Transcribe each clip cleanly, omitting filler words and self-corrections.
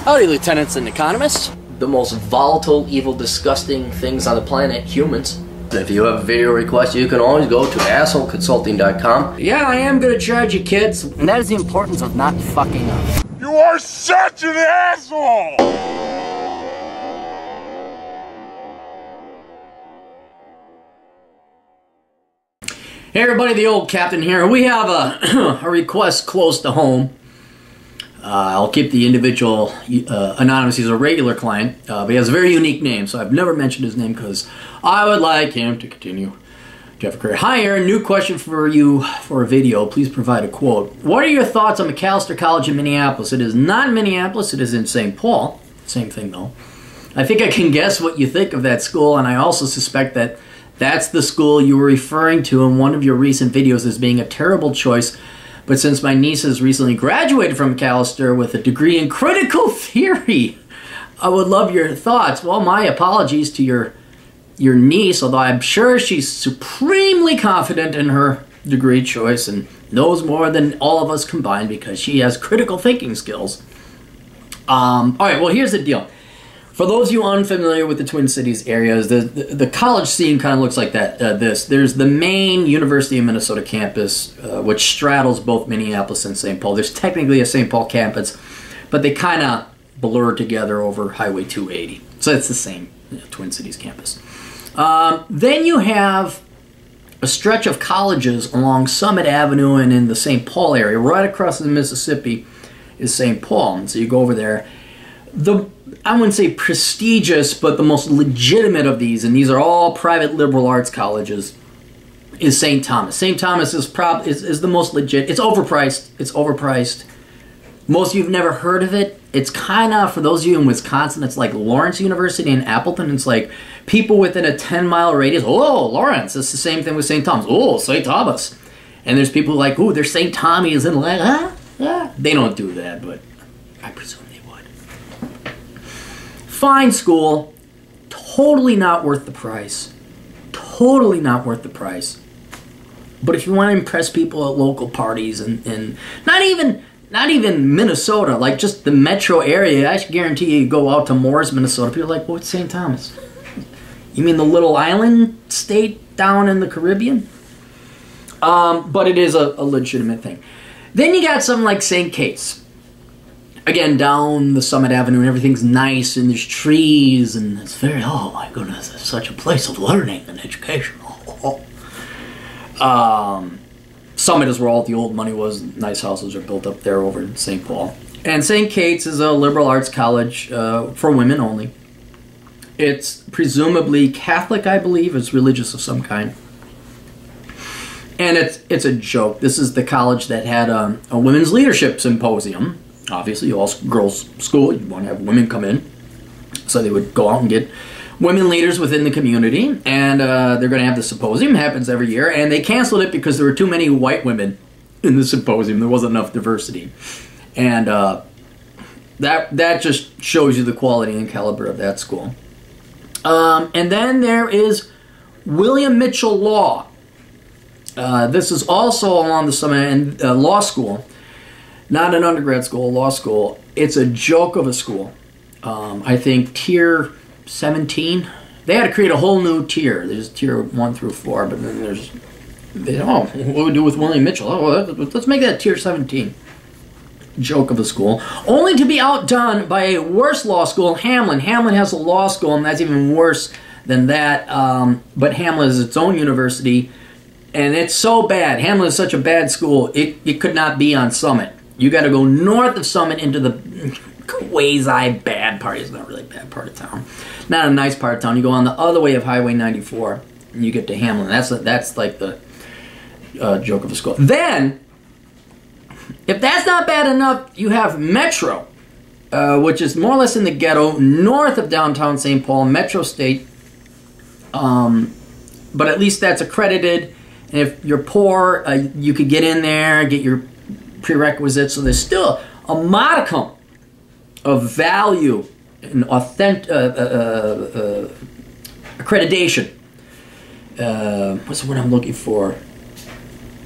Howdy, lieutenants and economists. The most volatile, evil, disgusting things on the planet, humans. If you have a video request, you can always go to assholeconsulting.com. Yeah, I am gonna charge you, kids. And that is the importance of not fucking up. You are such an asshole! Hey everybody, the old captain here. We have a request close to home. I'll keep the individual anonymous. He's a regular client, but he has a very unique name, so I've never mentioned his name because I would like him to continue to have a career. Hi Aaron, new question for you for a video. Please provide a quote. What are your thoughts on Macalester College in Minneapolis? It is not in Minneapolis, it is in St. Paul. Same thing though. I think I can guess what you think of that school, and I also suspect that that's the school you were referring to in one of your recent videos as being a terrible choice. But since my niece has recently graduated from Macalester with a degree in critical theory, I would love your thoughts. Well, my apologies to your niece, although I'm sure she's supremely confident in her degree choice and knows more than all of us combined because she has critical thinking skills. All right, well, here's the deal. For those of you unfamiliar with the Twin Cities areas, the college scene kind of looks like that. There's the main University of Minnesota campus, which straddles both Minneapolis and St. Paul. There's technically a St. Paul campus, but they kind of blur together over Highway 280. So it's the same Twin Cities campus. Then you have a stretch of colleges along Summit Avenue and in the St. Paul area. Right across the Mississippi is St. Paul. And so you go over there. I wouldn't say prestigious, but the most legitimate of these, and these are all private liberal arts colleges, is St. Thomas. St. Thomas is the most legit. It's overpriced. It's overpriced. Most of you have never heard of it. It's kind of, for those of you in Wisconsin, it's like Lawrence University in Appleton. It's like people within a 10-mile radius. Oh, Lawrence. It's the same thing with St. Thomas. Oh, St. Thomas. And there's people like, oh, there's St. Tommy's in like, They don't do that, but I presume they would. Fine school, totally not worth the price. Totally not worth the price. But if you want to impress people at local parties and not even Minnesota, like just the metro area, I guarantee you go out to Morris, Minnesota, people are like, what's St. Thomas? You mean the little island state down in the Caribbean? But it is a legitimate thing. Then you got something like St. Kate's. Again, down the Summit Avenue, and everything's nice, and there's trees, and it's very, oh my goodness, it's such a place of learning and education. Summit is where all the old money was. Nice houses are built up there over in St. Paul. And St. Kate's is a liberal arts college for women only. It's presumably Catholic, I believe. It's religious of some kind. And it's a joke. This is the college that had a women's leadership symposium. Obviously, all girls' school, you want to have women come in. So they would go out and get women leaders within the community. And they're going to have the symposium. It happens every year. And they canceled it because there were too many white women in the symposium. There wasn't enough diversity. And that just shows you the quality and caliber of that school. And then there is William Mitchell Law. This is also along the Summit and law school. Not an undergrad school, a law school. It's a joke of a school. I think tier 17. They had to create a whole new tier. There's tier 1 through 4, but then there's, what do we do with William Mitchell? Oh, well, let's make that tier 17. Joke of a school. Only to be outdone by a worse law school, Hamlin. Hamlin has a law school, and that's even worse than that. But Hamlin is its own university, and it's so bad. Hamlin is such a bad school, it could not be on Summit. You got to go north of Summit into the quasi-bad part. It's not really a bad part of town. Not a nice part of town. You go on the other way of Highway 94, and you get to Hamlin. That's like the joke of a school. Then, if that's not bad enough, you have Metro, which is more or less in the ghetto, north of downtown St. Paul, Metro State. But at least that's accredited. And if you're poor, you could get in there, get your prerequisites. So there's still a modicum of value and authentic accreditation. What's the word I'm looking for?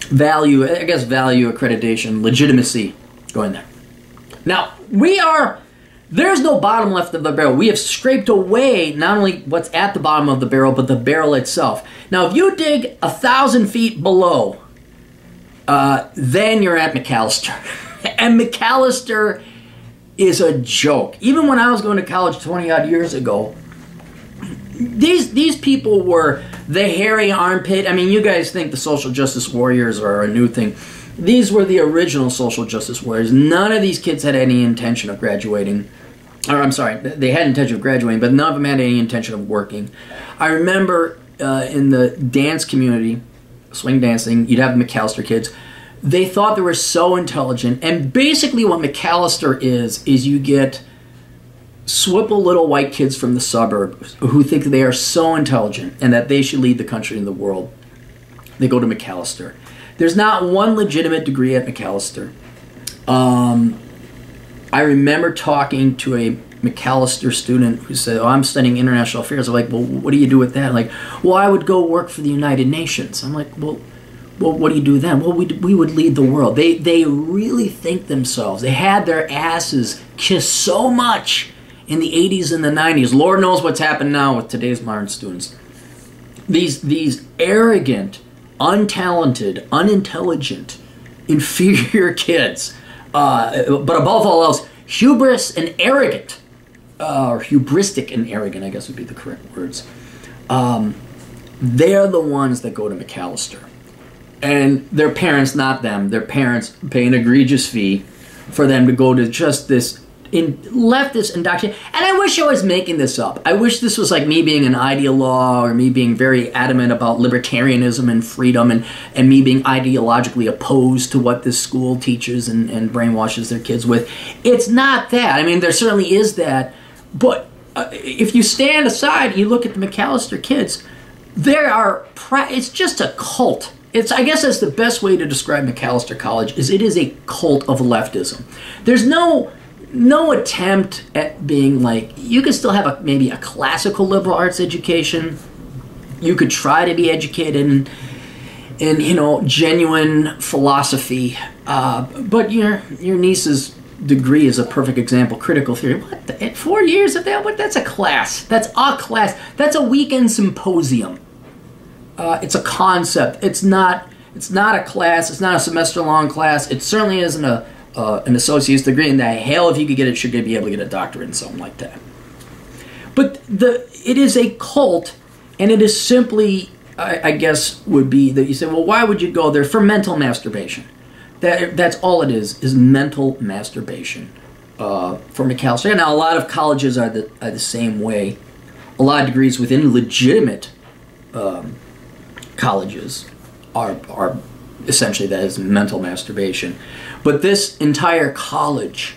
Value, I guess value, accreditation, legitimacy going there. Now, we are There's no bottom left of the barrel. We have scraped away not only what's at the bottom of the barrel, but the barrel itself. Now, if you dig 1,000 feet below, then you're at Macalester. And Macalester is a joke. Even when I was going to college 20-odd years ago, these people were the hairy armpit. I mean, you guys think the social justice warriors are a new thing. These were the original social justice warriors. None of these kids had any intention of graduating. Or, I'm sorry, they had intention of graduating, but none of them had any intention of working. I remember in the dance community, swing dancing, you'd have the Macalester kids. They thought they were so intelligent. And basically what Macalester is you get swipple little white kids from the suburbs who think they are so intelligent and that they should lead the country and the world. They go to Macalester. There's not one legitimate degree at Macalester. I remember talking to a Macalester student who said, I'm studying international affairs. I'm like, well, what do you do with that? I'm like, well, I would go work for the United Nations. I'm like, well, what do you do then? Well, we would lead the world. They really think themselves. They had their asses kissed so much in the 80s and the 90s. Lord knows what's happened now with today's modern students. These arrogant, untalented, unintelligent, inferior kids, but above all else, hubris and arrogant, or hubristic and arrogant, I guess would be the correct words. They're the ones that go to Macalester. And their parents, not them, their parents pay an egregious fee for them to go to just this leftist indoctrination. And I wish I was making this up. I wish this was like me being an ideologue or me being very adamant about libertarianism and freedom and me being ideologically opposed to what this school teaches and brainwashes their kids with. It's not that. I mean, there certainly is that. But if you stand aside and you look at the Macalester kids, it's just a cult. I guess that's the best way to describe Macalester College, is it is a cult of leftism. There's no attempt at being like, you can still have maybe a classical liberal arts education. You could try to be educated in genuine philosophy. But your niece's degree is a perfect example. Critical theory. What? 4 years of that? What? That's a class. That's a class. That's a weekend symposium. It's a concept. It's not a class. It's not a semester-long class. It certainly isn't an associate's degree. And that hell, if you could get it, should be able to get a doctorate in something like that. But it is a cult, and it is simply, I guess, would be that you say, well, why would you go there? For mental masturbation. That's all it is mental masturbation for Macalester. Now, a lot of colleges are the same way. A lot of degrees within legitimate colleges are essentially that is mental masturbation. But this entire college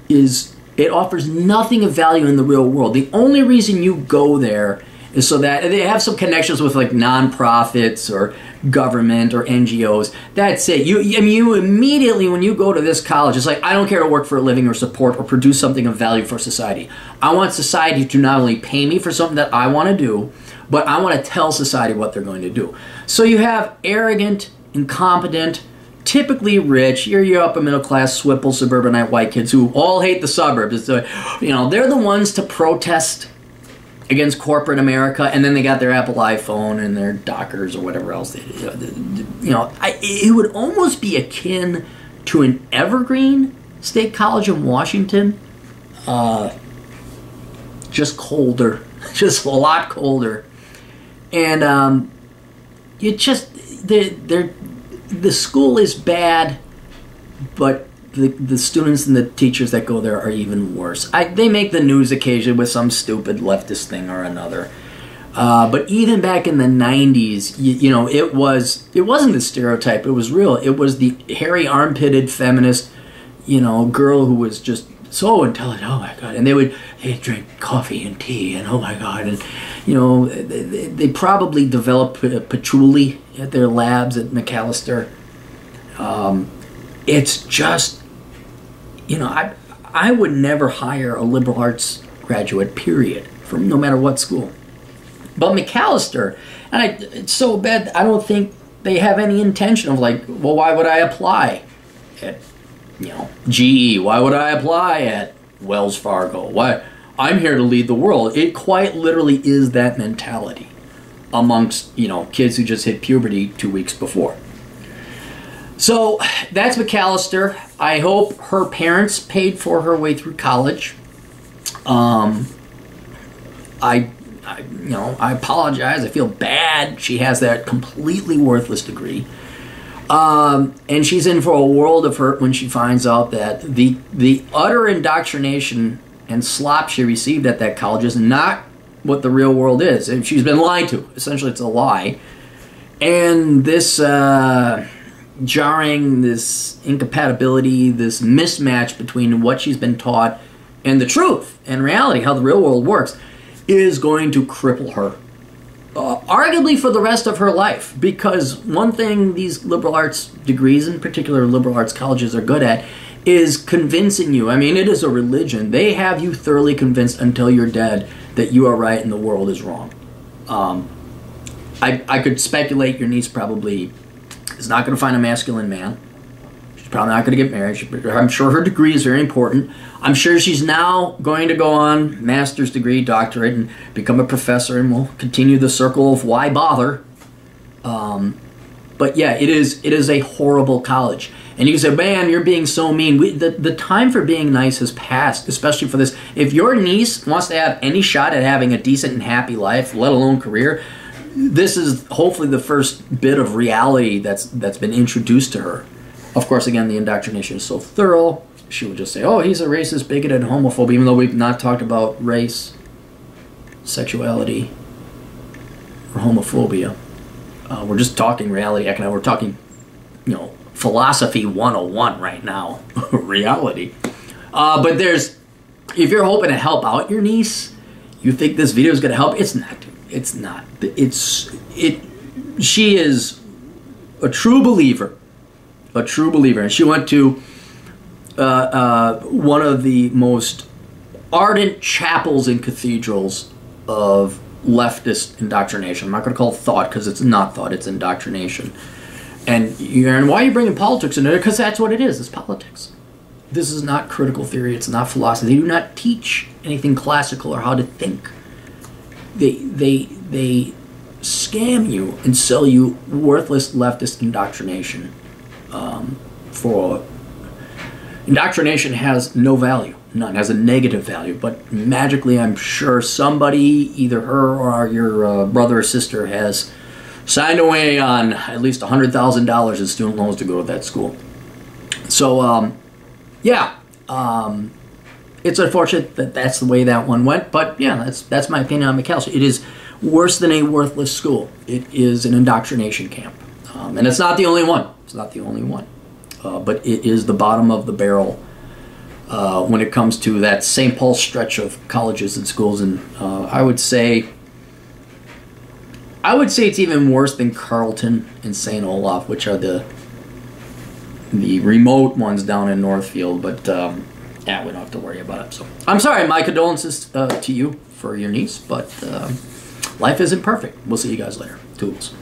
it offers nothing of value in the real world. The only reason you go there is so that they have some connections with like nonprofits or government or NGOs. That's it. You immediately, when you go to this college, it's like, I don't care to work for a living or support or produce something of value for society. I want society to not only pay me for something that I want to do, but I want to tell society what they're going to do. So you have arrogant, incompetent, typically rich, you're upper middle class, swipple, suburbanite white kids who all hate the suburbs. They're the ones to protest against corporate America, and then they got their Apple iPhone and their Dockers or whatever else. It would almost be akin to an Evergreen State College in Washington, just colder, just a lot colder. And the school is bad, but the students and the teachers that go there are even worse. They make the news occasionally with some stupid leftist thing or another. But even back in the 90s, it wasn't the stereotype. It was real. It was the hairy armpitted feminist, girl who was just so intelligent. Oh my God! And they drink coffee and tea, and oh my God! And they probably developed patchouli at their labs at Macalester. It's just, I would never hire a liberal arts graduate, period, from no matter what school. But Macalester, and it's so bad, I don't think they have any intention of like, well, why would I apply at, GE? Why would I apply at Wells Fargo. Why? I'm here to lead the world. It quite literally is that mentality amongst, kids who just hit puberty 2 weeks before. So that's Macalester. I hope her parents paid for her way through college. I apologize. I feel bad. She has that completely worthless degree. And she's in for a world of hurt when she finds out that the utter indoctrination and slop she received at that college is not what the real world is. And she's been lied to. Essentially, it's a lie. And this jarring, this incompatibility, this mismatch between what she's been taught and the truth and reality, how the real world works, is going to cripple her. Arguably for the rest of her life. Because one thing these liberal arts degrees, in particular liberal arts colleges, are good at is convincing you. I mean, it is a religion. They have you thoroughly convinced until you're dead that you are right and the world is wrong. I could speculate your niece probably is not going to find a masculine man. She's probably not going to get married. I'm sure her degree is very important. I'm sure she's now going to go on master's degree, doctorate, and become a professor, and will continue the circle of why bother. But yeah, it is a horrible college. And you can say, man, you're being so mean. The time for being nice has passed, especially for this. If your niece wants to have any shot at having a decent and happy life, let alone career, this is hopefully the first bit of reality that's been introduced to her. Of course, again, the indoctrination is so thorough. She would just say, oh, he's a racist, bigoted, and homophobe, even though we've not talked about race, sexuality, or homophobia. We're just talking reality, economic. We're talking, philosophy 101 right now, reality. But if you're hoping to help out your niece, you think this video is going to help, it's not, dude. It's not. She is a true believer. A true believer. And she went to one of the most ardent chapels and cathedrals of leftist indoctrination. I'm not going to call it thought, because it's not thought, it's indoctrination. And why are you bringing politics into it? Because that's what it is. It's politics. This is not critical theory. It's not philosophy. They do not teach anything classical or how to think. They scam you and sell you worthless leftist indoctrination. Indoctrination has no value. None. It has a negative value. But magically, I'm sure somebody, either her or your brother or sister, has signed away on at least $100,000 in student loans to go to that school. So, it's unfortunate that that's the way that one went. But yeah, that's my opinion on Macalester. It is worse than a worthless school. It is an indoctrination camp, and it's not the only one. It's not the only one, but it is the bottom of the barrel when it comes to that St. Paul stretch of colleges and schools. And I would say it's even worse than Carleton and St. Olaf, which are the remote ones down in Northfield. But we don't have to worry about it. So I'm sorry. My condolences to you for your niece, but life isn't perfect. We'll see you guys later. Toodles.